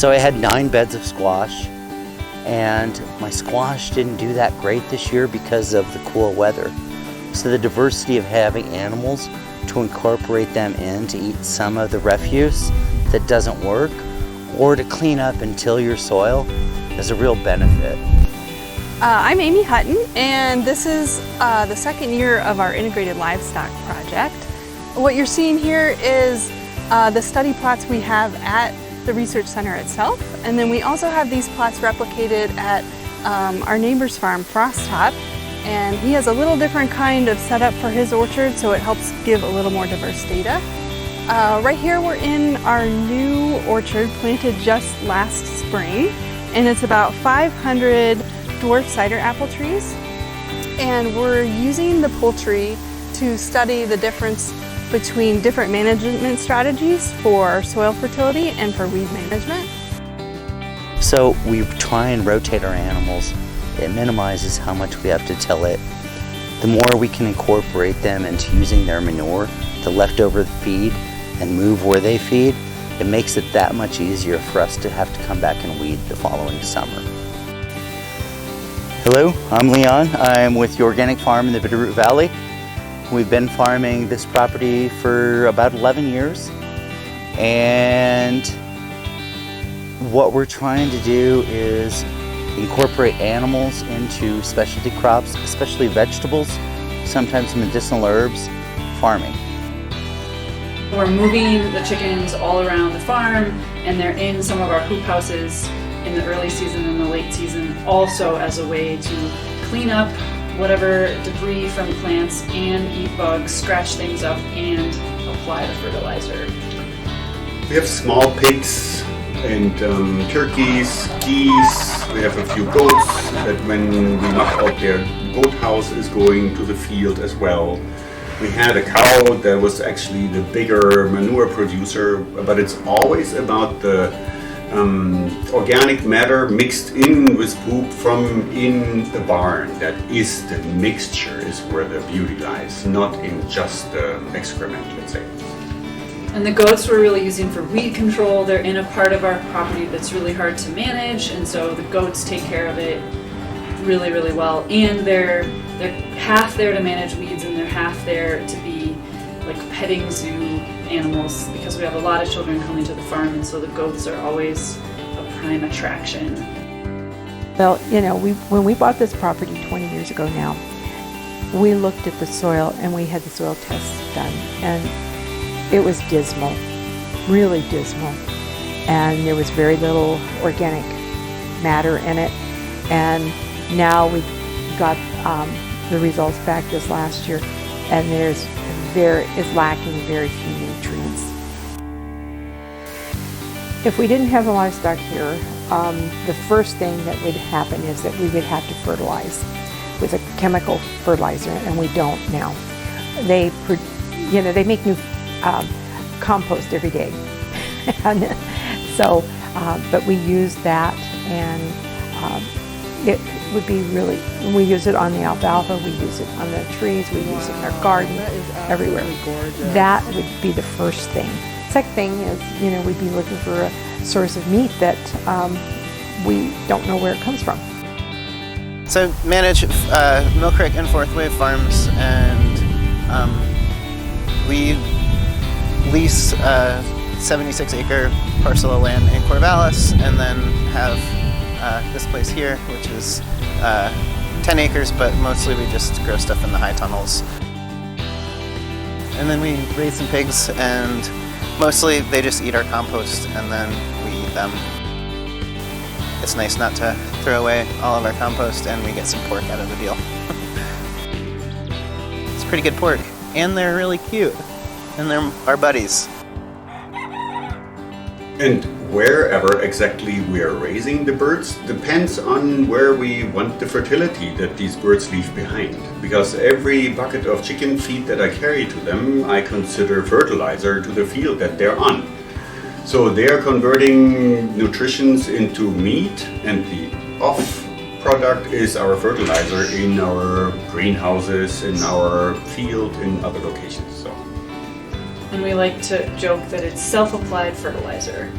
So I had 9 beds of squash, and my squash didn't do that great this year because of the cool weather. So the diversity of having animals to incorporate them in to eat some of the refuse that doesn't work, or to clean up and till your soil, is a real benefit. I'm Amy Hutton, and this is the second year of our integrated livestock project. What you're seeing here is the study plots we have at the research center itself, and then we also have these plots replicated at our neighbor's farm, Frost Top, and he has a little different kind of setup for his orchard, so it helps give a little more diverse data. Right here we're in our new orchard planted just last spring, and it's about 500 dwarf cider apple trees, and we're using the poultry to study the difference between different management strategies for soil fertility and for weed management. So we try and rotate our animals. It minimizes how much we have to till it. The more we can incorporate them into using their manure, the leftover feed, and move where they feed, it makes it that much easier for us to have to come back and weed the following summer. Hello, I'm Leon. I'm with the organic farm in the Bitterroot Valley. We've been farming this property for about 11 years, and what we're trying to do is incorporate animals into specialty crops, especially vegetables, sometimes medicinal herbs, farming. We're moving the chickens all around the farm, and they're in some of our hoop houses in the early season and the late season, also as a way to clean up whatever debris from plants and eat bugs, scratch things up, and apply the fertilizer. We have small pigs and turkeys, geese. We have a few goats that when we knock out their goat house is going to the field as well. We had a cow that was actually the bigger manure producer, but it's always about the organic matter mixed in with poop from in the barn. That is the mixture, is where the beauty lies, not in just the excrement, let's say. And the goats we're really using for weed control. They're in a part of our property that's really hard to manage, and so the goats take care of it really, really well. And they're half there to manage weeds, and they're half there to be like petting zoo animals, because we have a lot of children coming to the farm, and so the goats are always a prime attraction. Well, you know, when we bought this property 20 years ago now, we looked at the soil and we had the soil tests done, and it was dismal, really dismal, and there was very little organic matter in it. And now we got the results back this last year, and there is lacking very few nutrients. If we didn't have the livestock here, the first thing that would happen is that we would have to fertilize with a chemical fertilizer, and we don't now. They make new compost every day, and so but we use that, and it would be really, we use it on the alfalfa, we use it on the trees, we use it in our garden, everywhere. That would be the first thing. Second thing is, you know, we'd be looking for a source of meat that we don't know where it comes from. So manage Mill Creek and Fourth Wave farms, and we lease a 76-acre parcel of land in Corvallis, and then have this place here, which is 10 acres, but mostly we just grow stuff in the high tunnels. And then we raise some pigs, and mostly they just eat our compost, and then we eat them. It's nice not to throw away all of our compost, and we get some pork out of the deal. It's pretty good pork, and they're really cute, and they're our buddies. And wherever exactly we are raising the birds depends on where we want the fertility that these birds leave behind. Because every bucket of chicken feed that I carry to them, I consider fertilizer to the field that they're on. So they are converting nutritions into meat, and the off product is our fertilizer in our greenhouses, in our field, in other locations. So. And we like to joke that it's self-applied fertilizer.